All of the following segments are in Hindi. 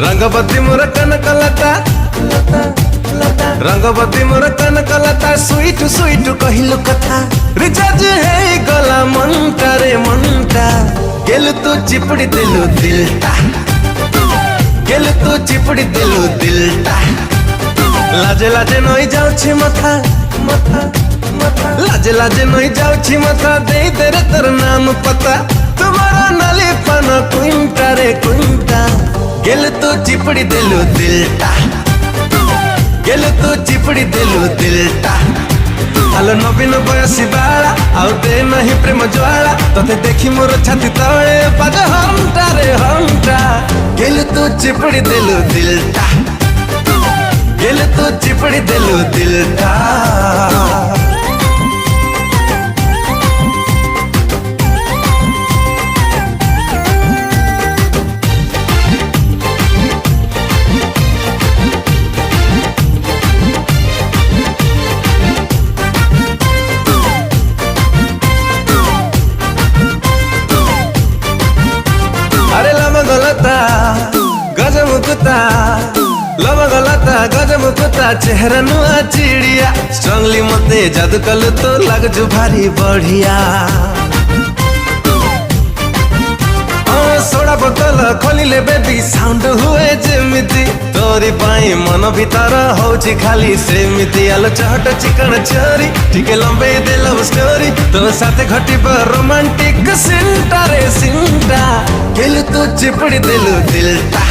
रंगवती मोर कनकलता रंगवती मोर कनकलता स्वीट स्वीट कहिलु कथा रिचार्ज है गला मनटा रे मनटा गेलु तू चिपड़ी दिलु दिलटा गेलु तू चिपड़ी दिलु दिलटा लाजे लाजे नई जाउछि मथा मथा मथा लाजे लाजे नई जाउछि मथा दे दे रे तोर नाम पता तुम्हारा नाली पान कुंटा रे कुंटा गेलु तू चिपड़ी दिलु दिलटा गेलु तू चिपड़ी दिलु दिलटा आलो नवीन बयसी बाला आउ दे नहीं प्रेम ज्वाला तते देखी मोर छाती तळे बाजे हंटा रे हंटा गेलु तू चिपड़ी दिलु दिलटा गेलु तू चिपड़ी दिलु दिलटा गजमुकुता लमगलता गजमुकुता चेहरा नुआ चिड़िया स्ट्रांगली मते जादू कलु तो लगजु भारी बढ़िया सोडा बोतल खोलिले बेबी साउंड हुए जेमिति तोरी पाई मन भीतर होची खाली सेमिति आलो चहट चिकन चोरी ठीक लंबे दे लव स्टोरी तो साथे घटिब रोमांटिक सिंटा रे सिंटा गेलु तू चिपड़ी दिलु दिलटा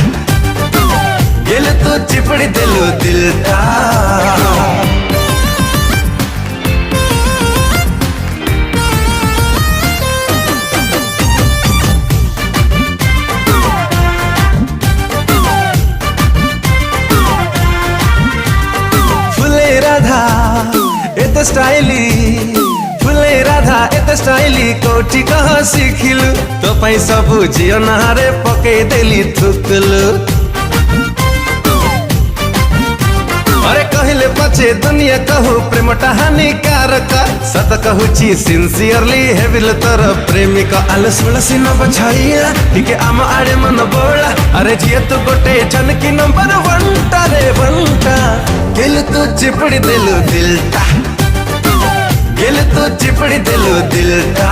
गेलु तू चिपड़ी दिलु दिलटा एते स्टाइली फुले राधा एते स्टाइली कोठी कह सिखिलु तो पई सब जियो नहारे पके देली थुकलु अरे कहले पछे दुनिया कहू प्रेमटा हानिकारक सत कहूची सिंसियरली हेविल तोर प्रेमिका आलो सुलसी न बछाइया ठीक आम आड़े मन बोला अरे जिए तू गोटे छनकी नंबर वंटा रे वंटा गेलु तू चिपड़ी दिलु दिलटा गेलु तू चिपड़ी दिलु दिलटा